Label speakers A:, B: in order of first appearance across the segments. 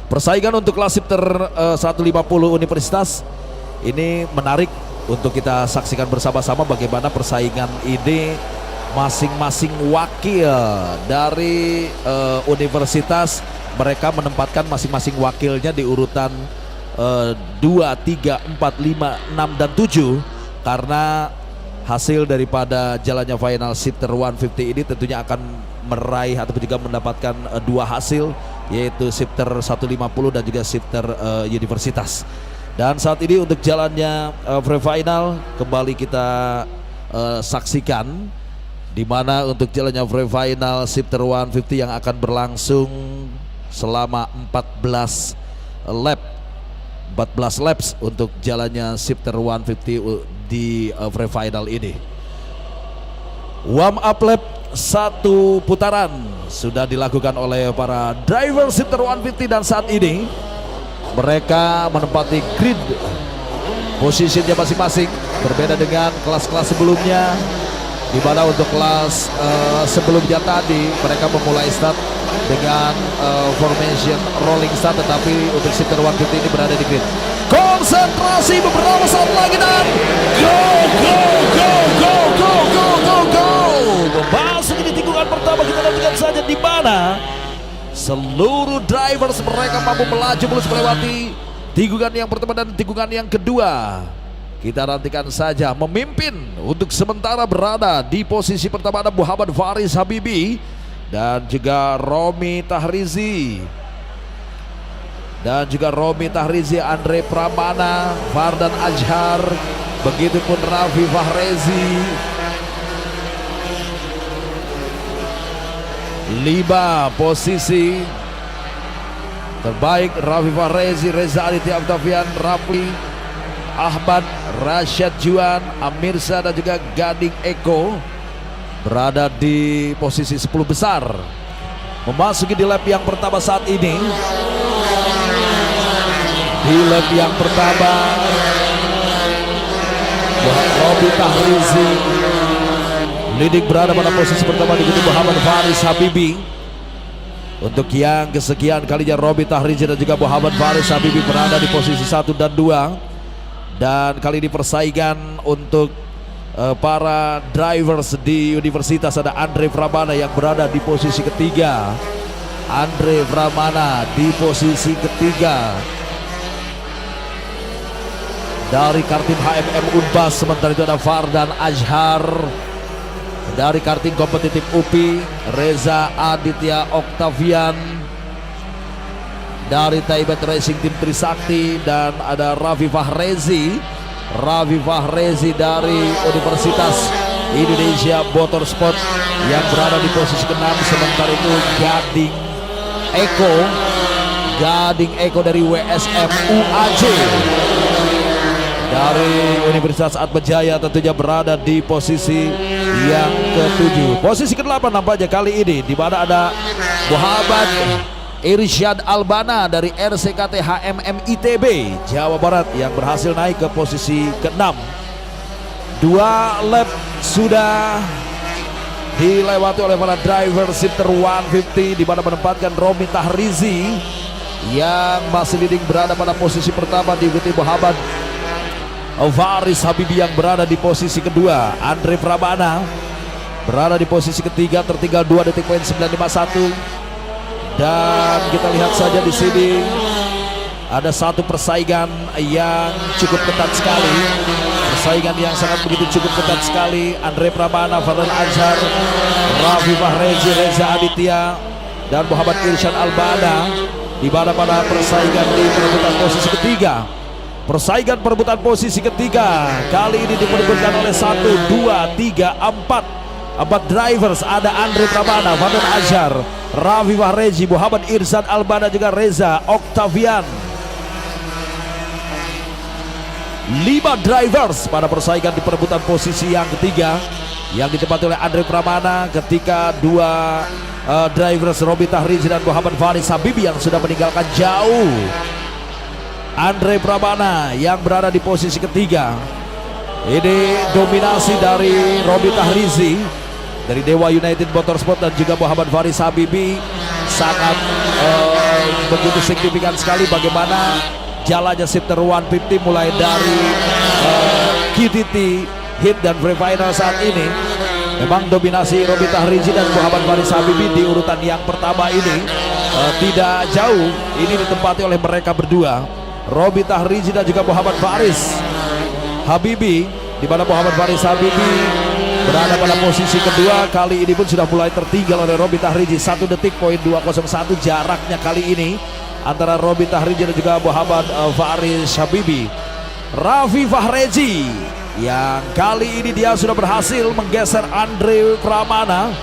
A: Persaingan untuk kelas Sifter 150 Universitas ini menarik untuk kita saksikan bersama-sama bagaimana persaingan ini. Masing-masing wakil dari universitas mereka menempatkan masing-masing wakilnya di urutan 2, 3, 4, 5, 6, dan 7 karena hasil daripada jalannya final Sifter 150 ini tentunya akan meraih ataupun juga mendapatkan dua hasil, yaitu Sifter 150 dan juga Sifter Universitas. Dan saat ini untuk jalannya pre-final kembali kita saksikan, di mana untuk jalannya pre-final Sifter 150 yang akan berlangsung selama 14 laps untuk jalannya Sifter 150 di pre-final ini. Warm up lap 1 putaran sudah dilakukan oleh para driver Sifter 150 dan saat ini mereka menempati grid posisinya masing-masing, berbeda dengan kelas-kelas sebelumnya, di mana untuk kelas sebelumnya tadi mereka memulai start dengan formation rolling start, tetapi untuk Sifter 150 ini berada di grid. Konsentrasi beberapa saat lagi dan go. Memasuki di tikungan pertama, kita nantikan saja di mana seluruh drivers mereka mampu melaju mulus melewati tikungan yang pertama dan tikungan yang kedua. Kita nantikan saja. Memimpin untuk sementara berada di posisi pertama ada Muhammad Faris Habibi dan juga Romi Tahrizi. Andre Pramana, Fardan Azhar, begitupun Raffi Fahrezi. 5 posisi terbaik Raffi Fahrezi, Reza Aditya Octavian, Rafli Ahmad, Rashad Juan, Amirsa dan juga Gading Eko berada di posisi 10 besar. Memasuki di lap yang pertama saat ini. Di lap yang pertama Robi Tahrizi leading berada pada posisi pertama, diikuti Muhammad Faris Habibi. Untuk yang kesekian kalinya Robi Tahrizi dan juga Muhammad Faris Habibi berada di posisi 1 dan 2. Dan kali ini persaingan untuk para drivers di universitas ada Andre Pramana yang berada di posisi ketiga. Andre Pramana di posisi ketiga dari Kartim HMM Unbas. Sementara itu ada Fardan Azhar dari Karting Kompetitif UPI, Reza Aditya Octavian dari Taibet Racing Team Trisakti, dan ada Raffi Fahrezi dari Universitas Indonesia Motorsport yang berada di posisi ke-6. Sementara itu Gading Eko dari WSM UAJ dari Universitas Atmajaya tentunya berada di posisi yang ke-7. Posisi ke-8 nampaknya kali ini, di mana ada Muhammad Irsyad Albana dari RCKT HMM ITB Jawa Barat yang berhasil naik ke posisi ke-6. 2 lap sudah dilewati oleh para driver Sifter 150, di mana menempatkan Romi Tahrizi yang masih leading berada pada posisi pertama, diikuti Muhammad Faris Habibi yang berada di posisi kedua. Andre Pramana berada di posisi ketiga, tertinggal 2 detik poin 951. Dan kita lihat saja di sini ada satu persaingan yang cukup ketat sekali. Persaingan yang sangat begitu cukup ketat sekali. Andre Pramana, Fardan Azhar, Raffi Fahrezi, Reza Aditya dan Muhammad Irsyad Albana, di mana pada persaingan di perebutan posisi ketiga. Persaingan perebutan posisi ketiga kali ini diperebutkan oleh 1, 2, 3, 4 drivers. Ada Andre Pramana, Fardan Azhar, Raffi Fahrezi, Muhammad Irsyad Albana juga Reza Octavian. 5 drivers pada persaingan di perebutan posisi yang ketiga yang ditempati oleh Andre Pramana, ketika 2 drivers Robi Tahrizi dan Muhammad Faris Habibi yang sudah meninggalkan jauh. Andre Pramana yang berada di posisi ketiga. Ini dominasi dari Robi Tahrizi dari Dewa United Motorsport dan juga Muhammad Faris Habibi sangat begitu signifikan sekali bagaimana jalannya Sifter 150 mulai dari QTT, Hit dan Free Final saat ini. Memang dominasi Robby Tahriji dan Muhammad Faris Habibie di urutan yang pertama ini tidak jauh. Ini ditempati oleh mereka berdua, Robby Tahriji dan juga Muhammad Faris Habibie, di mana Muhammad Faris Habibie berada pada posisi kedua. Kali ini pun sudah mulai tertinggal oleh Robby Tahriji 1 detik poin 201 jaraknya kali ini antara Robby Tahriji dan juga Muhammad Faris Habibie. Raffi Fahrezi yang kali ini dia sudah berhasil menggeser Andre Pramana.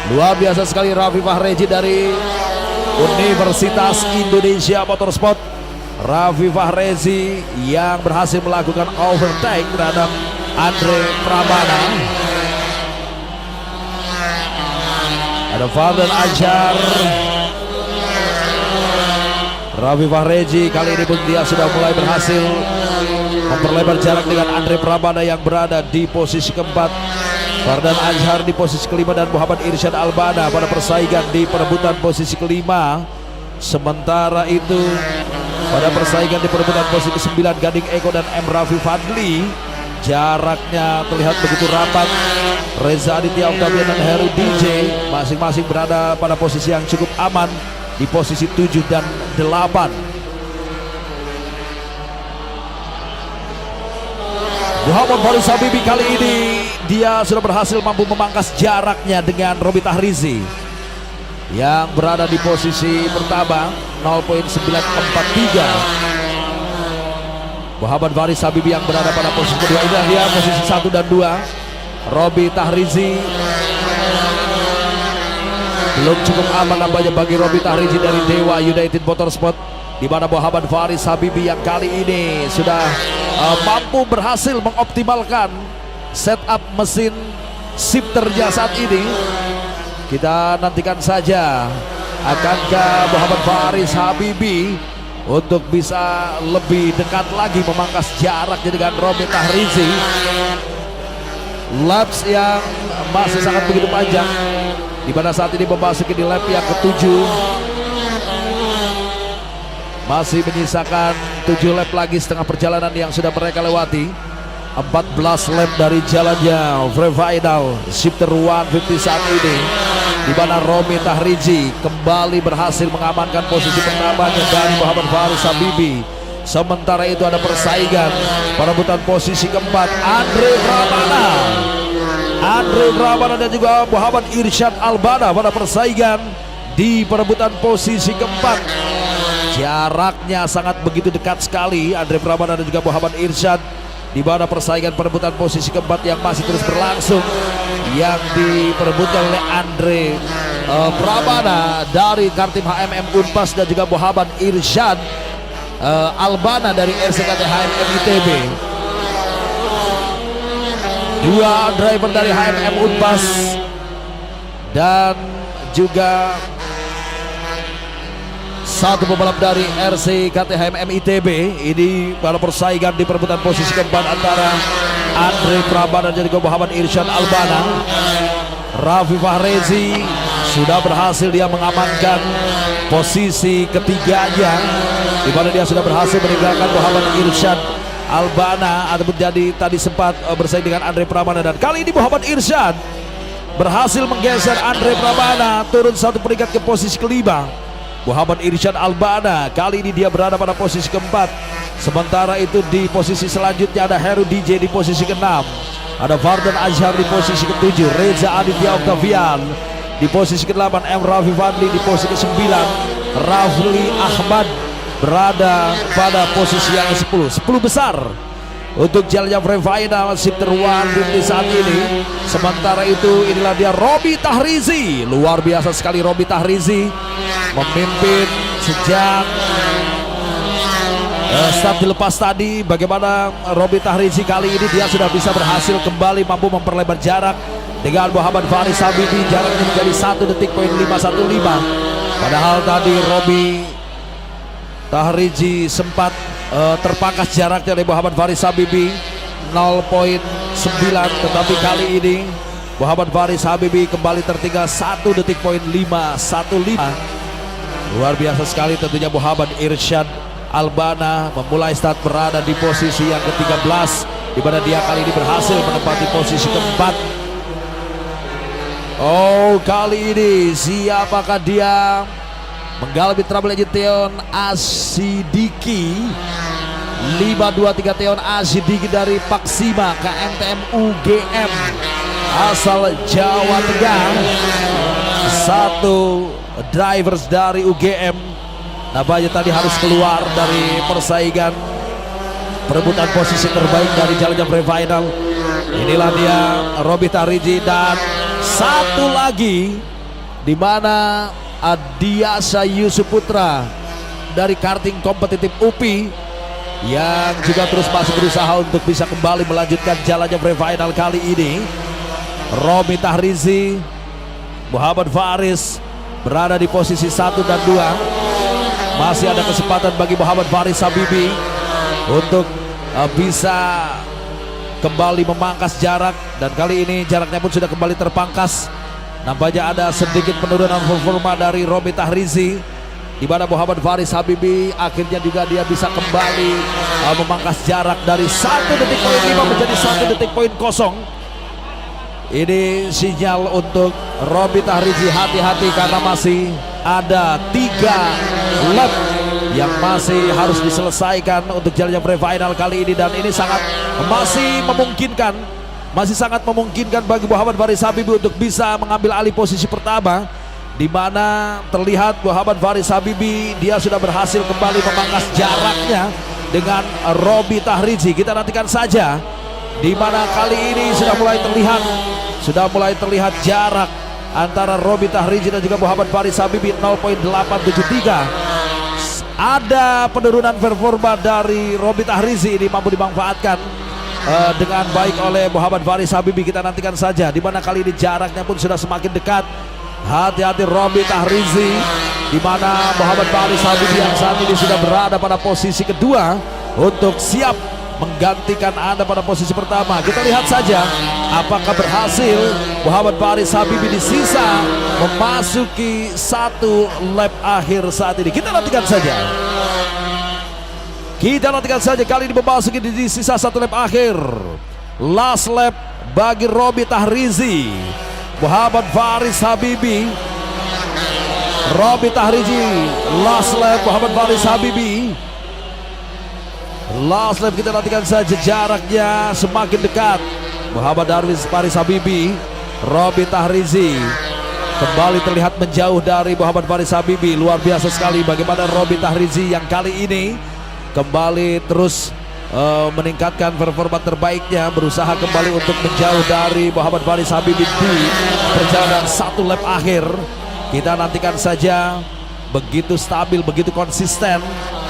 A: Luar biasa sekali Raffi Fahrezi dari Universitas Indonesia Motorsport. Raffi Fahrezi yang berhasil melakukan overtake terhadap Andre Pramana. Ada Fadlan Ajar. Raffi Fahrezi kali ini pun dia sudah mulai berhasil memperlebar jarak dengan Andre Pramana yang berada di posisi keempat. Fardan Azhar di posisi kelima dan Muhammad Irsyad Albana pada persaingan di perebutan posisi kelima. Sementara itu pada persaingan di perebutan posisi ke-9 Gading Eko dan M. Raffi Fadli, jaraknya terlihat begitu rapat. Reza Aditya Octavian dan Heru DJ masing-masing berada pada posisi yang cukup aman di posisi 7 dan 8. Muhammad Faris Habibie kali ini dia sudah berhasil mampu memangkas jaraknya dengan Robby Tahriji yang berada di posisi pertama 0.943. Muhammad Faris Habibie yang berada pada posisi kedua, ini dia posisi 1 dan 2. Robby Tahriji belum cukup aman nampaknya bagi Robby Tahriji dari Dewa United Motorsport, di mana Muhammad Faris Habibie yang kali ini sudah mampu berhasil mengoptimalkan setup mesin shifternya saat ini. Kita nantikan saja akankah Muhammad Faris Habibie untuk bisa lebih dekat lagi memangkas jaraknya dengan Robby Tahriji. Laps yang masih sangat begitu panjang, di mana saat ini memasuki di lap yang ke-7. Masih menyisakan 7 lap lagi setengah perjalanan yang sudah mereka lewati. 14 lap dari jalannya Free Final Shifter 150 saat ini, di mana Robby Tahriji kembali berhasil mengamankan posisi pertamanya dari Muhammad Faris Habibie. Sementara itu ada persaingan perebutan posisi keempat Andre Pramana dan juga Muhammad Irsyad Albana pada persaingan di perebutan posisi keempat. Jaraknya sangat begitu dekat sekali Andre Pramana dan juga Muhammad Irsyad, di mana persaingan perebutan posisi keempat yang masih terus berlangsung, yang diperebutkan oleh Andre Pramana dari Kartim HMM Unpas dan juga Muhammad Irsyad Albana dari RCKT HMM ITB. Dua driver dari HMM Unpas dan juga satu pembalap dari RCKT HMM ITB. Ini pada persaingan di perebutan posisi keempat antara Andre Pramana dan juga Muhammad Irsyad Albana. Raffi Fahrezi sudah berhasil dia mengamankan posisi ketiganya, di mana dia sudah berhasil meninggalkan Muhammad Irsyad Albana ataupun jadi tadi sempat bersaing dengan Andre Pramana, dan kali ini Muhammad Irsyad berhasil menggeser Andre Pramana turun 1 peringkat ke posisi kelima. Muhammad Irsyad Albana kali ini dia berada pada posisi keempat. Sementara itu di posisi selanjutnya ada Heru DJ di posisi ke-6, ada Fardan Azhar di posisi ke-7, Reza Aditya Octavian di posisi ke-8, M. Raffi Fadli di posisi ke-9, Rafli Ahmad berada pada posisi yang ke-10. 10 besar untuk jalannya Free Final Shifter 150 saat ini. Sementara itu inilah dia Robby Tahriji. Luar biasa sekali Robby Tahriji memimpin sejak start dilepas tadi. Bagaimana Robby Tahriji kali ini dia sudah bisa berhasil kembali mampu memperlebar jarak dengan Muhammad Faris Habibie. Jaraknya menjadi 1 detik poin 515. Padahal tadi Robby Tahriji sempat terpangkas jaraknya oleh Muhammad Faris Habibie 0.9, tetapi kali ini Muhammad Faris Habibie kembali tertinggal 1 detik poin 515. Luar biasa sekali tentunya Muhammad Irsyad Albana memulai start berada di posisi yang ke-13, di mana dia kali ini berhasil menempati posisi keempat. Oh, kali ini siapakah dia? Mengalami trouble engine Teon Asidiki 523 Teon Asidiki dari Paksima KMTM UGM asal Jawa Tengah. Satu drivers dari UGM nampaknya tadi harus keluar dari persaingan perebutan posisi terbaik dari jalannya pre-final. Inilah dia Robi Tahriji, dan satu lagi di mana Adiasa Yusuf Putra dari karting kompetitif UPI yang juga terus masih berusaha untuk bisa kembali melanjutkan jalannya pre-final kali ini. Robi Tahriji, Muhammad Faris berada di posisi 1 dan 2. Masih ada kesempatan bagi Muhammad Faris Habibi untuk bisa kembali memangkas jarak, dan kali ini jaraknya pun sudah kembali terpangkas. Nampaknya ada sedikit penurunan performa dari Robi Tahriji, di mana Muhammad Faris Habibi akhirnya juga dia bisa kembali memangkas jarak dari 1 detik poin 5 menjadi 1 detik poin 0. Ini sinyal untuk Robi Tahriji, hati-hati karena masih ada 3 lap yang masih harus diselesaikan untuk jalannya pre-final kali ini, dan ini masih sangat memungkinkan bagi Muhammad Faris Habibi untuk bisa mengambil alih posisi pertama, di mana terlihat Muhammad Faris Habibi dia sudah berhasil kembali memangkas jaraknya dengan Robi Tahriji. Kita nantikan saja, di mana kali ini sudah mulai terlihat jarak antara Robi Tahriji dan juga Muhammad Faris Habibi 0.873. Ada penurunan performa dari Robi Tahriji, ini mampu dimanfaatkan dengan baik oleh Muhammad Faris Habibi. Kita nantikan saja, di mana kali ini jaraknya pun sudah semakin dekat. Hati-hati Robi Tahriji, di mana Muhammad Faris Habibi yang saat ini sudah berada pada posisi kedua untuk siap menggantikan Anda pada posisi pertama. Kita lihat saja apakah berhasil Muhammad Faris Habibi di sisa memasuki 1 lap akhir saat ini. Kita nantikan saja. Kali ini memasuki di sisa 1 lap akhir. Last lap bagi Robi Tahriji, Muhammad Faris Habibi. Robi Tahriji, last lap Muhammad Faris Habibi. Last lap, kita nantikan saja, jaraknya semakin dekat. Muhammad Faris Habibi, Robi Tahriji kembali terlihat menjauh dari Muhammad Faris Habibi. Luar biasa sekali bagaimana Robi Tahriji yang kali ini kembali terus meningkatkan performa terbaiknya, berusaha kembali untuk menjauh dari Muhammad Faris Habibi di perjalanan 1 lap akhir. Kita nantikan saja, begitu stabil, begitu konsisten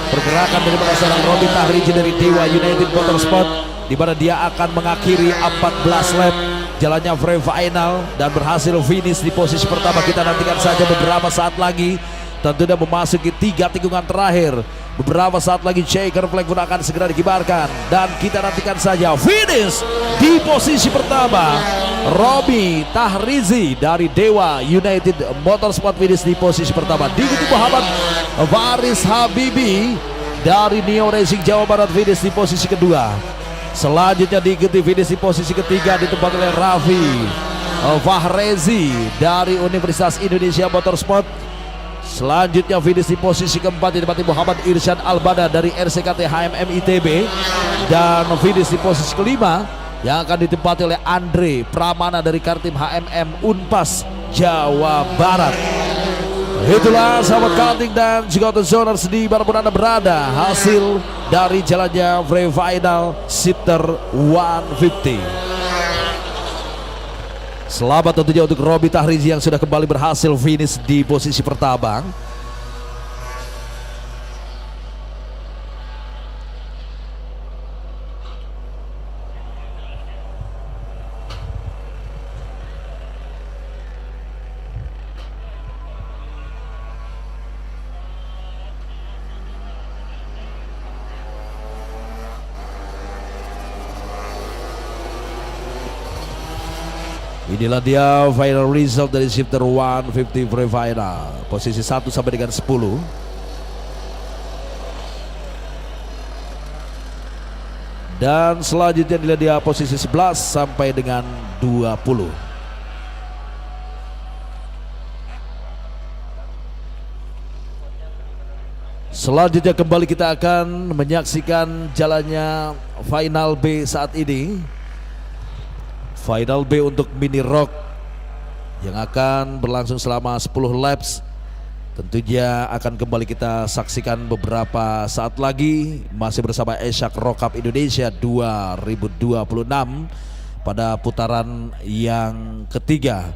A: pergerakan dari seorang Robi Tahriji dari Dewa United Motorsport, di mana dia akan mengakhiri 14 lap jalannya pre-final dan berhasil finish di posisi pertama. Kita nantikan saja beberapa saat lagi, tentunya memasuki 3 tikungan terakhir. Beberapa saat lagi shaker flag pun akan segera dikibarkan, dan kita nantikan saja finish di posisi pertama. Robi Tahriji dari Dewa United Motorsport finish di posisi pertama, diikuti Muhammad Faris Habibi dari Neo Racing Jawa Barat finish di posisi kedua. Selanjutnya diikuti finish di posisi ketiga ditempati oleh Raffi Fahrezi dari Universitas Indonesia Motorsport. Selanjutnya finish di posisi keempat ditempati Muhammad Irsyad Albana dari RCKT HMM ITB, dan finish di posisi kelima yang akan ditempati oleh Andre Pramana dari Kartim HMM Unpas Jawa Barat. Itulah sahabat karting dan juga zoners di manapun Anda berada, hasil dari jalannya pre-final Sitter 150. Selamat tentunya untuk Robi Tahriji yang sudah kembali berhasil finish di posisi pertama. Inilah dia final result dari shifter 150 free final. Posisi 1 sampai dengan 10. Dan selanjutnya dilihat dia posisi 11 sampai dengan 20. Selanjutnya kembali kita akan menyaksikan jalannya final B saat ini. Final B untuk mini rock yang akan berlangsung selama 10 laps. Tentunya akan kembali kita saksikan beberapa saat lagi. Masih bersama Eshak Rock Cup Indonesia 2026 pada putaran yang ketiga.